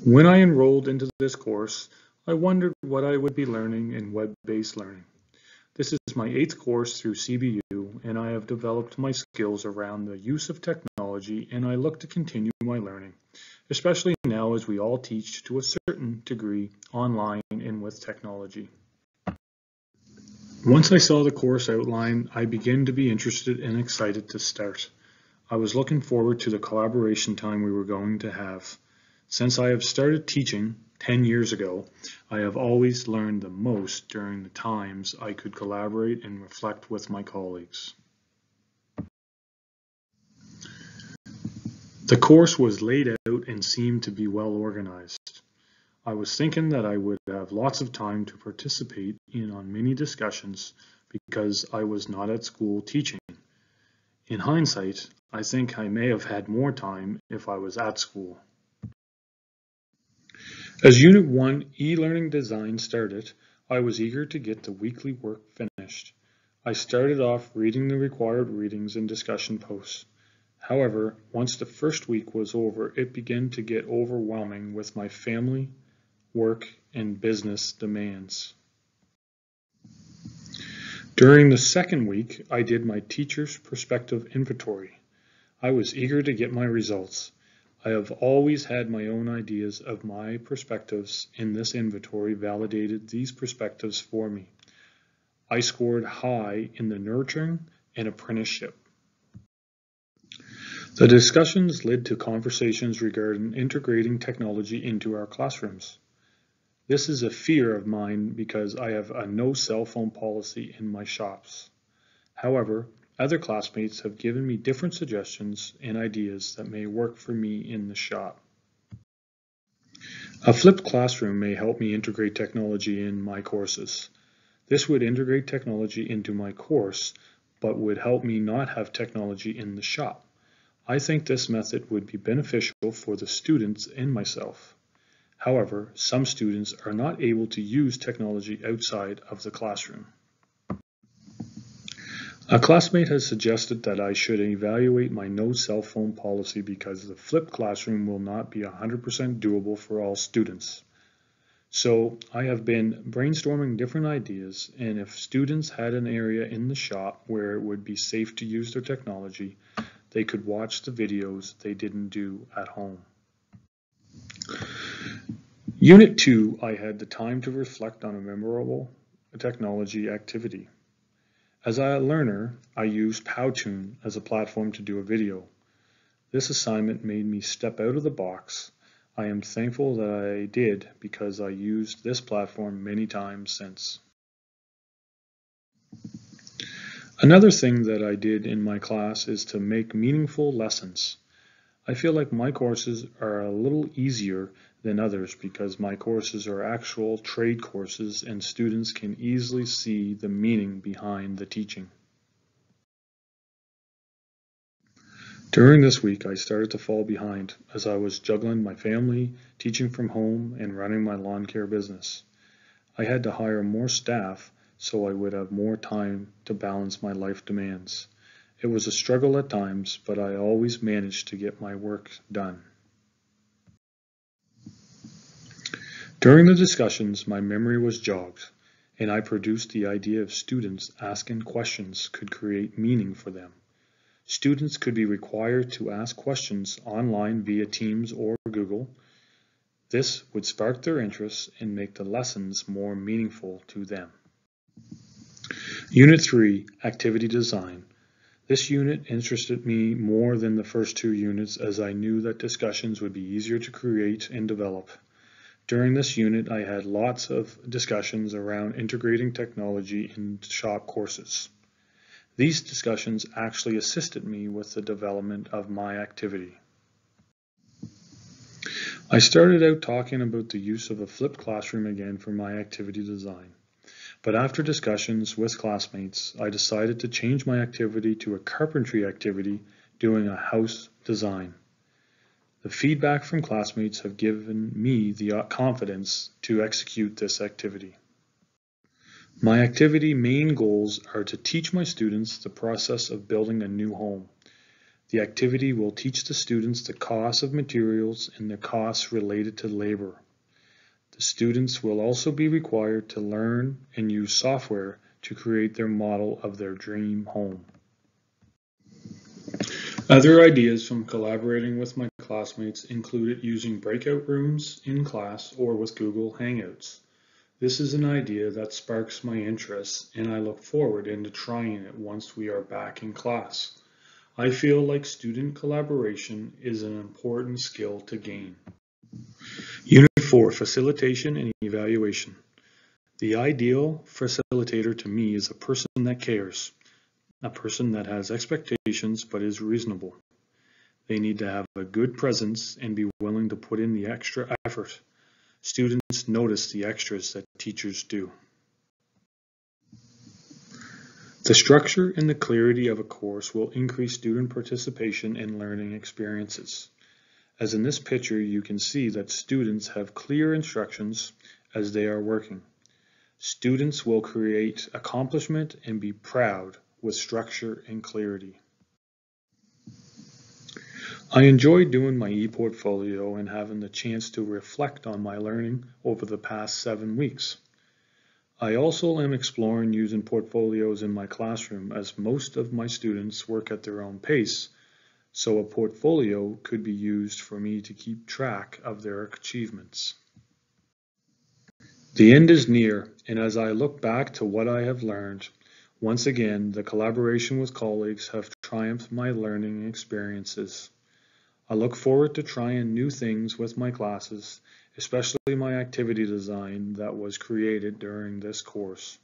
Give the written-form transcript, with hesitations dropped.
When I enrolled into this course, I wondered what I would be learning in web-based learning. This is my 8th course through CBU, and I have developed my skills around the use of technology, and I look to continue my learning, especially now as we all teach to a certain degree online and with technology. Once I saw the course outline, I began to be interested and excited to start. I was looking forward to the collaboration time we were going to have. Since I have started teaching 10 years ago, I have always learned the most during the times I could collaborate and reflect with my colleagues. The course was laid out and seemed to be well organized. I was thinking that I would have lots of time to participate in on many discussions because I was not at school teaching. In hindsight, I think I may have had more time if I was at school. As Unit 1 e-learning design started, I was eager to get the weekly work finished. I started off reading the required readings and discussion posts. However, once the first week was over, it began to get overwhelming with my family, work, and business demands. During the second week, I did my teacher's perspective inventory. I was eager to get my results. I have always had my own ideas of my perspectives, and this inventory validated these perspectives for me. I scored high in the nurturing and apprenticeship. The discussions led to conversations regarding integrating technology into our classrooms. This is a fear of mine because I have a no cell phone policy in my shops. However, other classmates have given me different suggestions and ideas that may work for me in the shop. A flipped classroom may help me integrate technology in my courses. This would integrate technology into my course, but would help me not have technology in the shop. I think this method would be beneficial for the students and myself. However, some students are not able to use technology outside of the classroom. A classmate has suggested that I should evaluate my no cell phone policy because the flipped classroom will not be 100% doable for all students. So I have been brainstorming different ideas, and if students had an area in the shop where it would be safe to use their technology, they could watch the videos they didn't do at home. Unit 2, I had the time to reflect on a memorable technology activity. As a learner, I used Powtoon as a platform to do a video. This assignment made me step out of the box. I am thankful that I did because I used this platform many times since. Another thing that I did in my class is to make meaningful lessons. I feel like my courses are a little easier than others because my courses are actual trade courses and students can easily see the meaning behind the teaching. During this week, I started to fall behind as I was juggling my family, teaching from home, and running my lawn care business. I had to hire more staff so I would have more time to balance my life demands. It was a struggle at times, but I always managed to get my work done. During the discussions, my memory was jogged, and I produced the idea of students asking questions could create meaning for them. Students could be required to ask questions online via Teams or Google. This would spark their interest and make the lessons more meaningful to them. Unit 3, Activity Design. This unit interested me more than the first 2 units as I knew that discussions would be easier to create and develop. During this unit, I had lots of discussions around integrating technology in shop courses. These discussions actually assisted me with the development of my activity. I started out talking about the use of a flipped classroom again for my activity design. But after discussions with classmates, I decided to change my activity to a carpentry activity doing a house design. The feedback from classmates have given me the confidence to execute this activity. My activity main goals are to teach my students the process of building a new home. The activity will teach the students the cost of materials and the costs related to labor. The students will also be required to learn and use software to create their model of their dream home. Other ideas from collaborating with my classmates included using breakout rooms in class or with Google Hangouts. This is an idea that sparks my interest, and I look forward into trying it once we are back in class. I feel like student collaboration is an important skill to gain. Unit 4, Facilitation and Evaluation. The ideal facilitator to me is a person that cares, a person that has expectations but is reasonable. They need to have a good presence and be willing to put in the extra effort. Students notice the extras that teachers do. The structure and the clarity of a course will increase student participation and learning experiences. As in this picture, you can see that students have clear instructions as they are working. Students will create accomplishment and be proud with structure and clarity. I enjoy doing my e-portfolio and having the chance to reflect on my learning over the past 7 weeks. I also am exploring using portfolios in my classroom as most of my students work at their own pace, so a portfolio could be used for me to keep track of their achievements. The end is near, and as I look back to what I have learned, once again, the collaboration with colleagues have triumphed my learning experiences. I look forward to trying new things with my classes, especially my activity design that was created during this course.